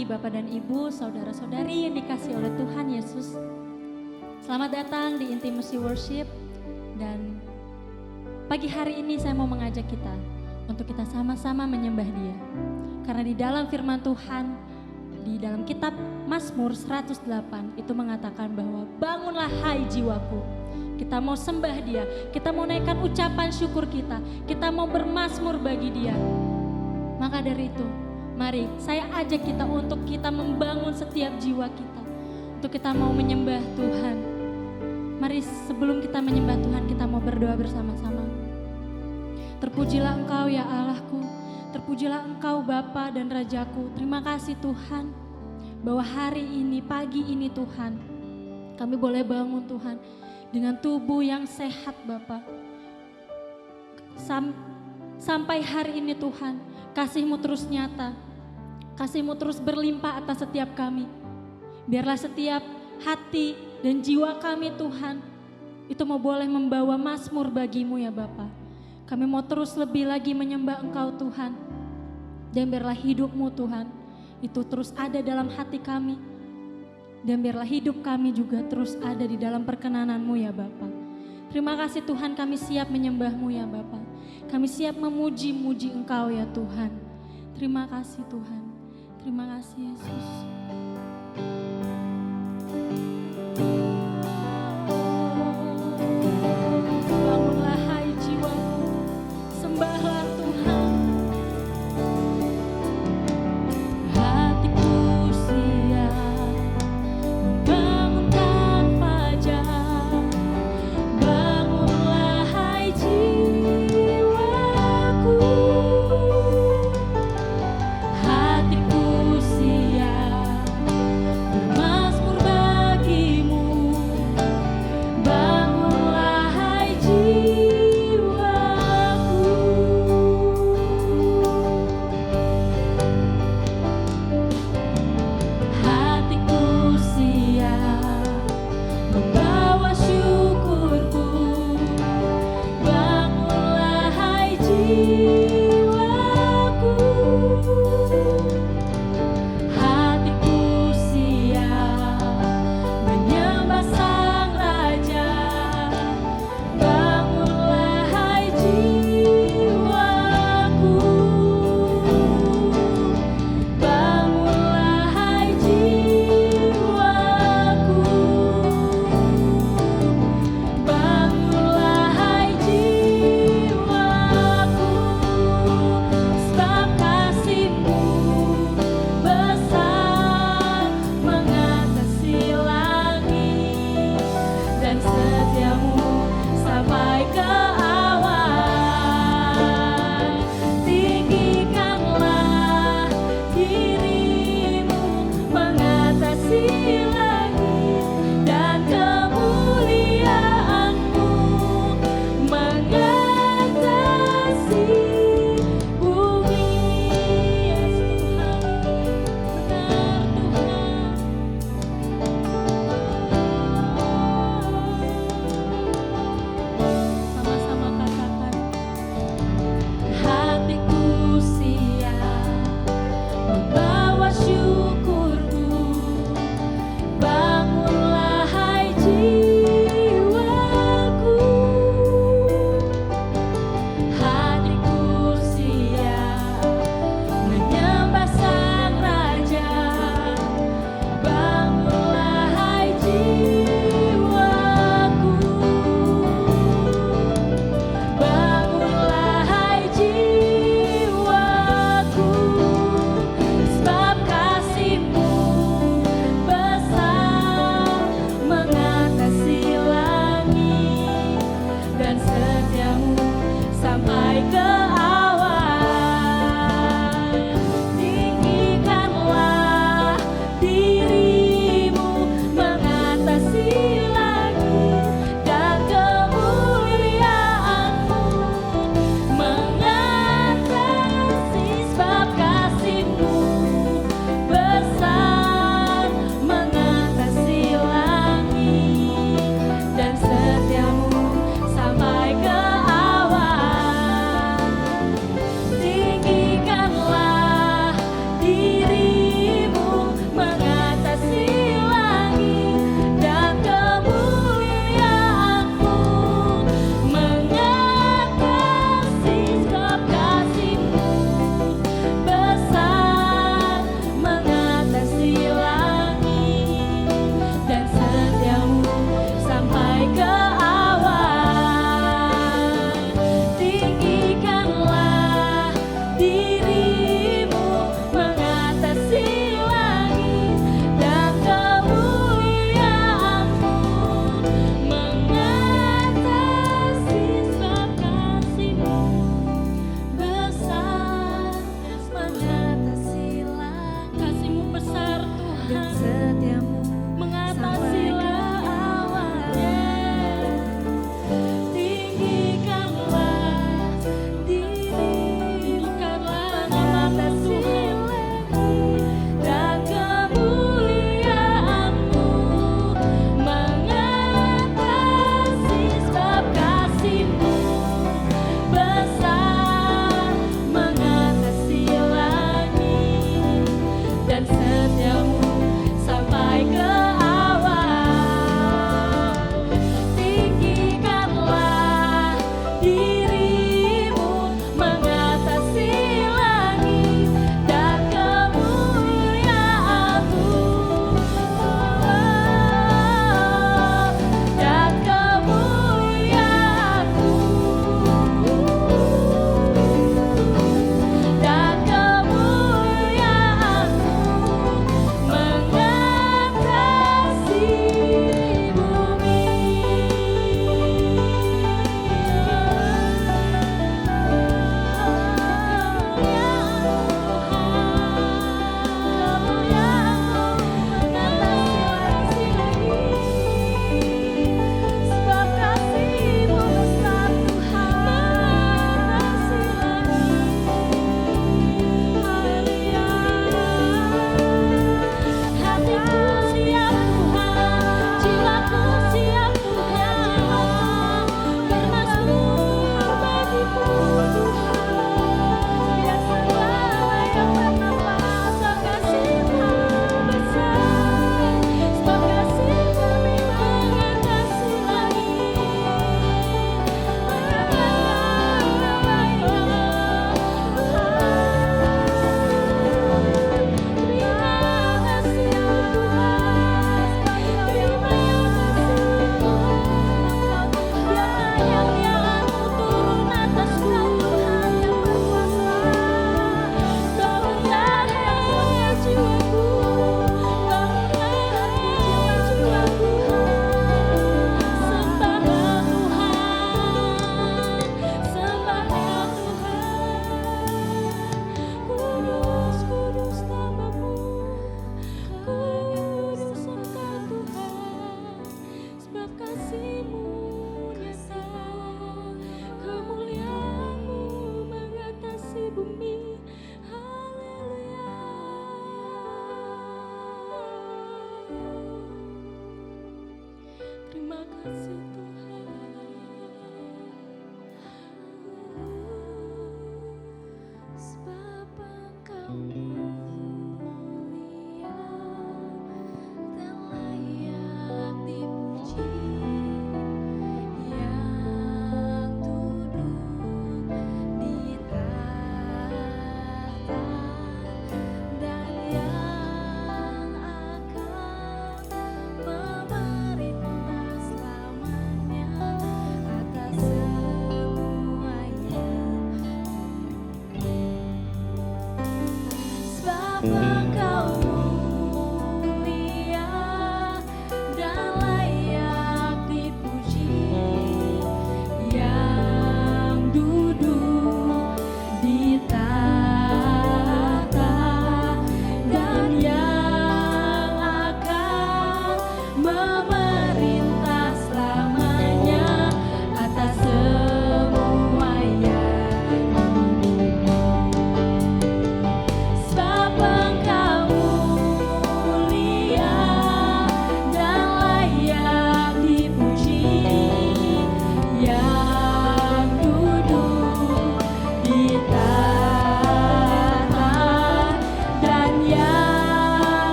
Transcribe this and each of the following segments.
pagi Bapak dan Ibu, saudara-saudari yang dikasihi oleh Tuhan Yesus. Selamat datang di Intimacy Worship. Dan pagi hari ini saya mau mengajak kita untuk kita sama-sama menyembah Dia. Karena di dalam firman Tuhan, di dalam kitab Mazmur 108 itu mengatakan bahwa bangunlah hai jiwaku. Kita mau sembah Dia, kita mau naikkan ucapan syukur kita mau bermazmur bagi Dia. Maka dari itu, mari saya ajak kita untuk kita membangun setiap jiwa kita. Untuk kita mau menyembah Tuhan. Mari sebelum kita menyembah Tuhan, kita mau berdoa bersama-sama. Terpujilah Engkau ya Allahku, terpujilah Engkau Bapa dan Rajaku. Terima kasih Tuhan, bahwa hari ini, pagi ini Tuhan, kami boleh bangun Tuhan, dengan tubuh yang sehat Bapa. Sampai hari ini Tuhan, kasih-Mu terus nyata, kasih-Mu terus berlimpah atas setiap kami. Biarlah setiap hati dan jiwa kami Tuhan, itu mau boleh membawa mazmur bagi-Mu ya Bapa. Kami mau terus lebih lagi menyembah Engkau Tuhan. Dan biarlah hidup-Mu Tuhan, itu terus ada dalam hati kami. Dan biarlah hidup kami juga terus ada di dalam perkenanan-Mu ya Bapa. Terima kasih Tuhan, kami siap menyembah-Mu ya Bapa. Kami siap memuji-muji Engkau ya Tuhan. Terima kasih Tuhan. Terima kasih Yesus. Bangunlah hai jiwaku, sembahlah Tuhan. Hatiku siap membangunkan fajar. Bangunlah hai jiwaku. Hatiku siap bermazmur bagimu. Bangunlah hai jiwaku. Hatiku siap membawa syukurku. Bangunlah hai jiwaku. Hatiku siap menyembah Sang Raja. Bangunlah hai jiwaku. Bangunlah hai jiwaku. Bangunlah hai jiwaku. Sebab kasih-Mu besar mengatasi langit, dan setia-Mu sampai ke awan. Tinggikanlah diri-Mu mengatasi langit, dan kemuliaan-Mu mengatasi bumi. Yesus Tuhan, benar Tuhan. Sama-sama katakan, hatiku siap membawa syukurku. Bangunlah hai jiwaku. Hatiku siap menyembah Sang Raja. Bangunlah hai jiwaku. Bangunlah hai jiwaku. Sebab kasih-Mu besar mengatasi langit, dan setia-Mu sampai ke awan. Tinggikanlah diri-Mu mengatasi langit, dan kemuliaan-Mu mengatasi. Sebab kasih-Mu besar mengatasi langit, dan setia-Mu sampai ke awan.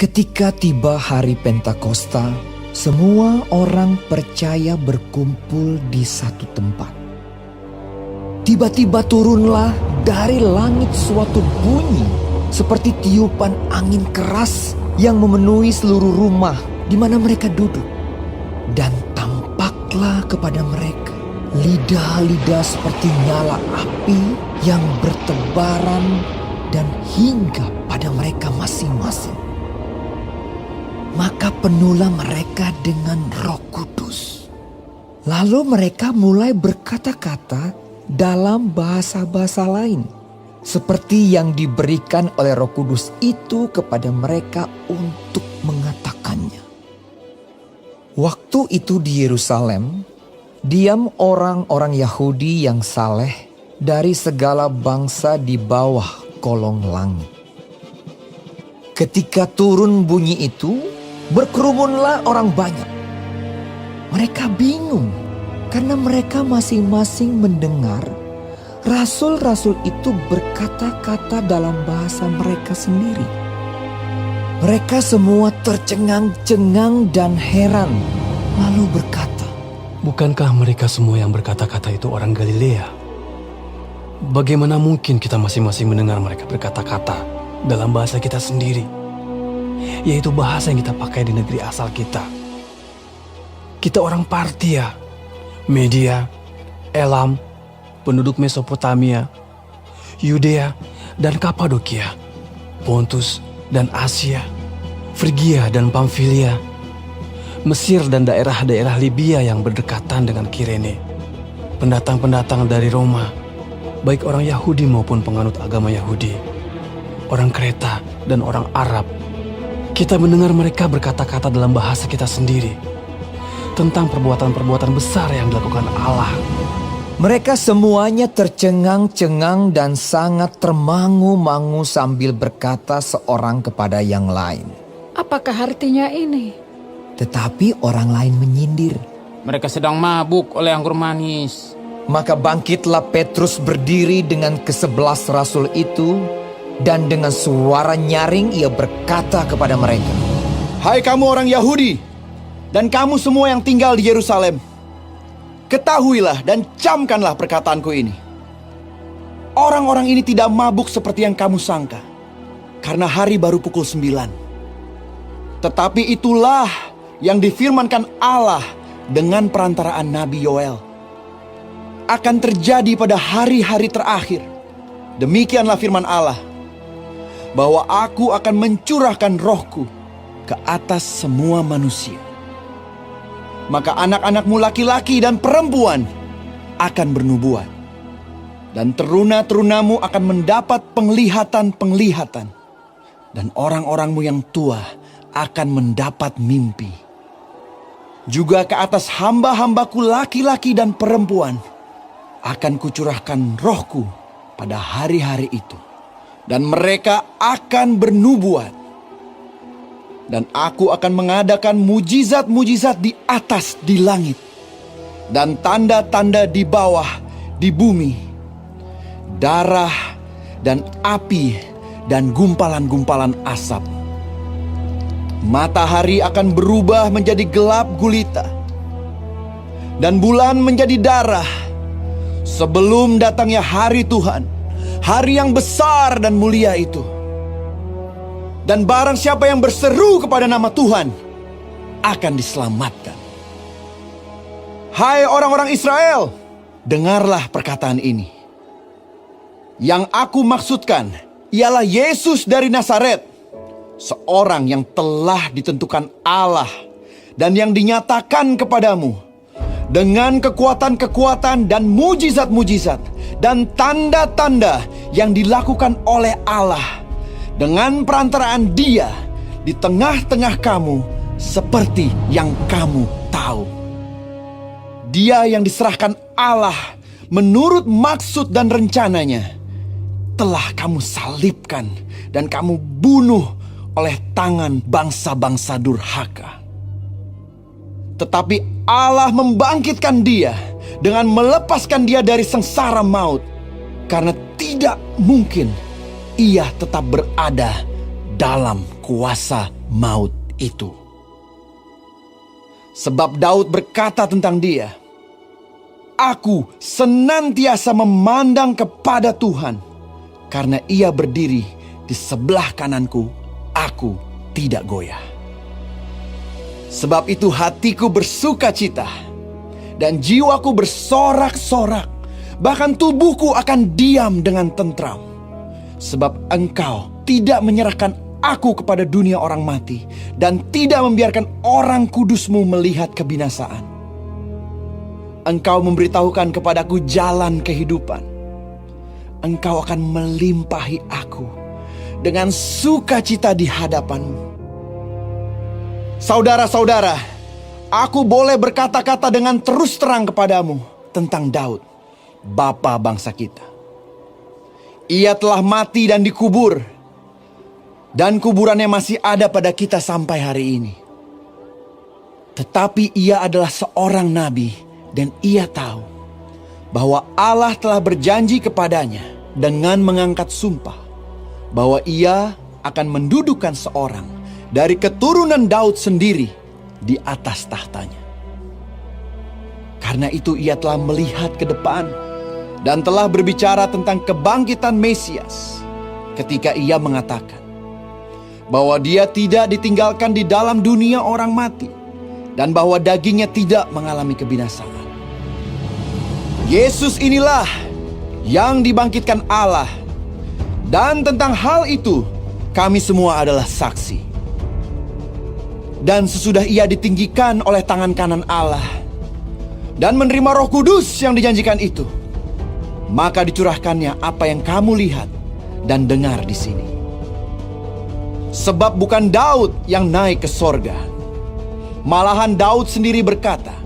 Ketika tiba hari Pentakosta, semua orang percaya berkumpul di satu tempat. Tiba-tiba turunlah dari langit suatu bunyi seperti tiupan angin keras yang memenuhi seluruh rumah di mana mereka duduk. Dan tampaklah kepada mereka lidah-lidah seperti nyala api yang bertebaran dan hinggap pada mereka masing-masing. Maka penuhlah mereka dengan Roh Kudus. Lalu mereka mulai berkata-kata dalam bahasa-bahasa lain, seperti yang diberikan oleh Roh Kudus itu kepada mereka untuk mengatakannya. Waktu itu di Yerusalem, diam orang-orang Yahudi yang saleh dari segala bangsa di bawah kolong langit. Ketika turun bunyi itu, berkerumunlah orang banyak. Mereka bingung karena mereka masing-masing mendengar rasul-rasul itu berkata-kata dalam bahasa mereka sendiri. Mereka semua tercengang-cengang dan heran, lalu berkata, "Bukankah mereka semua yang berkata-kata itu orang Galilea? Bagaimana mungkin kita masing-masing mendengar mereka berkata-kata dalam bahasa kita sendiri, yaitu bahasa yang kita pakai di negeri asal kita? Kita orang Partia, Media, Elam, penduduk Mesopotamia, Yudea dan Kapadokia, Pontus dan Asia, Frigia dan Pamfilia, Mesir dan daerah-daerah Libya yang berdekatan dengan Kirene, pendatang-pendatang dari Roma, baik orang Yahudi maupun penganut agama Yahudi, orang Kreta dan orang Arab. Kita mendengar mereka berkata-kata dalam bahasa kita sendiri tentang perbuatan-perbuatan besar yang dilakukan Allah." Mereka semuanya tercengang-cengang dan sangat termangu-mangu sambil berkata seorang kepada yang lain, "Apakah artinya ini?" Tetapi orang lain menyindir. "Mereka sedang mabuk oleh anggur manis." Maka bangkitlah Petrus berdiri dengan ke-11 rasul itu, dan dengan suara nyaring ia berkata kepada mereka, "Hai kamu orang Yahudi, dan kamu semua yang tinggal di Yerusalem, ketahuilah dan camkanlah perkataanku ini. Orang-orang ini tidak mabuk seperti yang kamu sangka, karena hari baru pukul 9. Tetapi itulah yang difirmankan Allah dengan perantaraan Nabi Yoel. Akan terjadi pada hari-hari terakhir. Demikianlah firman Allah, bahwa aku akan mencurahkan rohku ke atas semua manusia. Maka anak-anakmu laki-laki dan perempuan akan bernubuat. Dan teruna-terunamu akan mendapat penglihatan-penglihatan. Dan orang-orangmu yang tua akan mendapat mimpi. Juga ke atas hamba-hambaku laki-laki dan perempuan akan kucurahkan rohku pada hari-hari itu. Dan mereka akan bernubuat. Dan aku akan mengadakan mujizat-mujizat di atas di langit, dan tanda-tanda di bawah di bumi, darah dan api dan gumpalan-gumpalan asap. Matahari akan berubah menjadi gelap gulita, dan bulan menjadi darah, sebelum datangnya hari Tuhan, hari yang besar dan mulia itu. Dan barang siapa yang berseru kepada nama Tuhan akan diselamatkan. Hai orang-orang Israel, dengarlah perkataan ini. Yang aku maksudkan ialah Yesus dari Nazaret, seorang yang telah ditentukan Allah dan yang dinyatakan kepadamu dengan kekuatan-kekuatan dan mujizat-mujizat dan tanda-tanda yang dilakukan oleh Allah dengan perantaraan Dia di tengah-tengah kamu, seperti yang kamu tahu. Dia yang diserahkan Allah menurut maksud dan rencananya telah kamu salibkan dan kamu bunuh oleh tangan bangsa-bangsa durhaka. Tetapi Allah membangkitkan Dia dengan melepaskan Dia dari sengsara maut, karena tidak mungkin Ia tetap berada dalam kuasa maut itu. Sebab Daud berkata tentang dia, "Aku senantiasa memandang kepada Tuhan, karena ia berdiri di sebelah kananku, aku tidak goyah." Sebab itu hatiku bersuka cita, dan jiwaku bersorak-sorak, bahkan tubuhku akan diam dengan tentram. Sebab Engkau tidak menyerahkan aku kepada dunia orang mati, dan tidak membiarkan orang kudus-Mu melihat kebinasaan. Engkau memberitahukan kepadaku jalan kehidupan. Engkau akan melimpahi aku dengan sukacita di hadapan-Mu. Saudara-saudara, aku boleh berkata-kata dengan terus terang kepadamu tentang Daud, bapa bangsa kita. Ia telah mati dan dikubur, dan kuburannya masih ada pada kita sampai hari ini. Tetapi ia adalah seorang nabi, dan ia tahu bahwa Allah telah berjanji kepadanya dengan mengangkat sumpah bahwa ia akan mendudukkan seorang dari keturunan Daud sendiri di atas tahtanya. Karena itu ia telah melihat ke depan dan telah berbicara tentang kebangkitan Mesias ketika ia mengatakan bahwa dia tidak ditinggalkan di dalam dunia orang mati dan bahwa dagingnya tidak mengalami kebinasaan. Yesus inilah yang dibangkitkan Allah, dan tentang hal itu kami semua adalah saksi. Dan sesudah ia ditinggikan oleh tangan kanan Allah dan menerima Roh Kudus yang dijanjikan itu, maka dicurahkannya apa yang kamu lihat dan dengar di sini. Sebab bukan Daud yang naik ke sorga, malahan Daud sendiri berkata,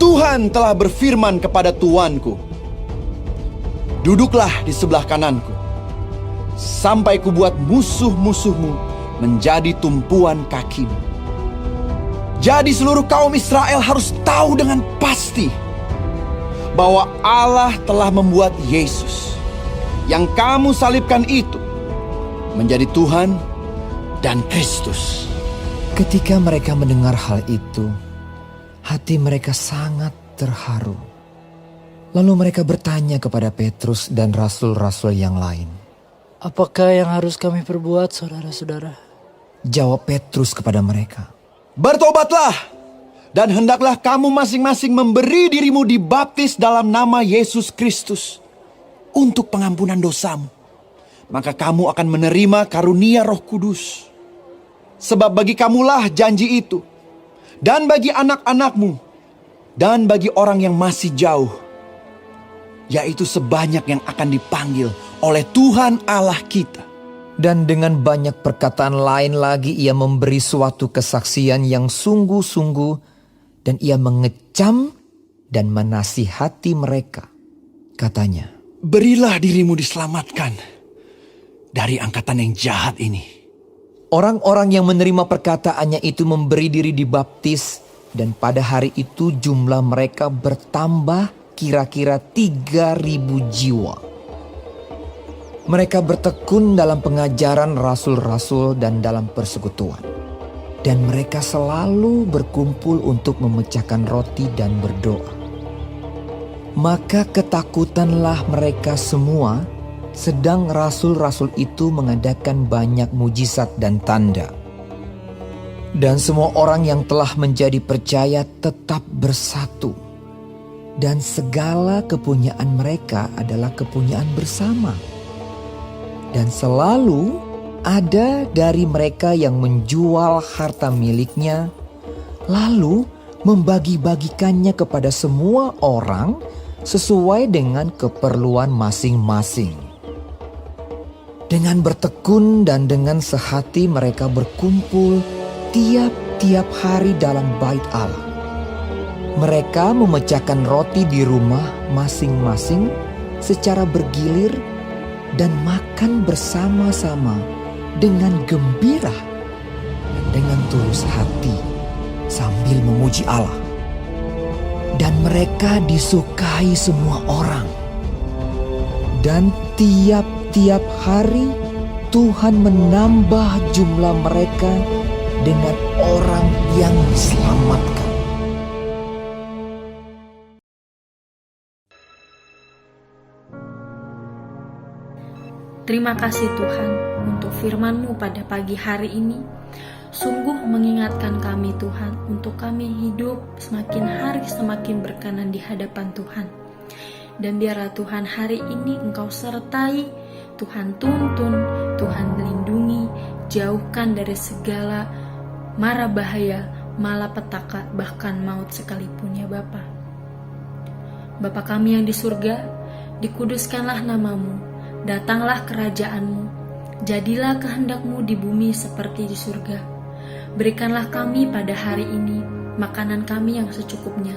"Tuhan telah berfirman kepada Tuanku, duduklah di sebelah kananku, sampai kubuat musuh-musuhmu menjadi tumpuan kakimu." Jadi seluruh kaum Israel harus tahu dengan pasti bahwa Allah telah membuat Yesus yang kamu salibkan itu menjadi Tuhan dan Kristus. Ketika mereka mendengar hal itu, hati mereka sangat terharu. Lalu mereka bertanya kepada Petrus dan rasul-rasul yang lain. Apakah yang harus kami perbuat, saudara-saudara? Jawab Petrus kepada mereka, "Bertobatlah, dan hendaklah kamu masing-masing memberi dirimu dibaptis dalam nama Yesus Kristus untuk pengampunan dosamu. Maka kamu akan menerima karunia Roh Kudus. Sebab bagi kamulah janji itu, dan bagi anak-anakmu, dan bagi orang yang masih jauh, yaitu sebanyak yang akan dipanggil oleh Tuhan Allah kita." Dan dengan banyak perkataan lain lagi ia memberi suatu kesaksian yang sungguh-sungguh, dan ia mengecam dan menasihati mereka. Katanya, "Berilah dirimu diselamatkan dari angkatan yang jahat ini." orang-orang yang menerima perkataannya itu memberi diri dibaptis, dan pada hari itu jumlah mereka bertambah kira-kira 3.000 jiwa. Mereka bertekun dalam pengajaran rasul-rasul dan dalam persekutuan. Dan mereka selalu berkumpul untuk memecahkan roti dan berdoa. Maka ketakutanlah mereka semua, sedang rasul-rasul itu mengadakan banyak mujizat dan tanda. Dan semua orang yang telah menjadi percaya tetap bersatu. Dan segala kepunyaan mereka adalah kepunyaan bersama. Dan selalu ada dari mereka yang menjual harta miliknya, lalu membagi-bagikannya kepada semua orang sesuai dengan keperluan masing-masing. Dengan bertekun dan dengan sehati mereka berkumpul tiap-tiap hari dalam bait Allah. Mereka memecahkan roti di rumah masing-masing secara bergilir dan makan bersama-sama dengan gembira dan dengan tulus hati sambil memuji Allah. Dan mereka disukai semua orang. Dan tiap-tiap hari Tuhan menambah jumlah mereka dengan orang yang diselamatkan. Terima kasih Tuhan untuk firman-Mu pada pagi hari ini. Sungguh mengingatkan kami Tuhan untuk kami hidup semakin hari semakin berkenan di hadapan Tuhan. Dan biarlah Tuhan hari ini Engkau sertai, Tuhan tuntun, Tuhan lindungi, jauhkan dari segala mara bahaya, malapetaka, bahkan maut sekalipun ya Bapa. Bapa kami yang di surga, dikuduskanlah nama-Mu. Datanglah kerajaan-Mu, jadilah kehendak-Mu di bumi seperti di surga. Berikanlah kami pada hari ini makanan kami yang secukupnya,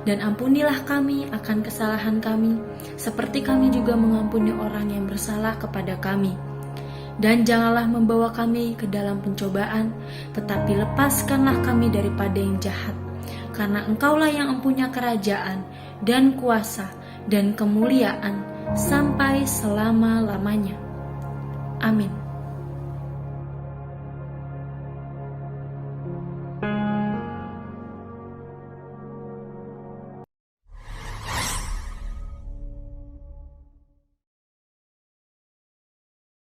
dan ampunilah kami akan kesalahan kami, seperti kami juga mengampuni orang yang bersalah kepada kami. Dan janganlah membawa kami ke dalam pencobaan, tetapi lepaskanlah kami daripada yang jahat. Karena Engkaulah yang mempunyai kerajaan, dan kuasa, dan kemuliaan, sampai selama-lamanya. Amin.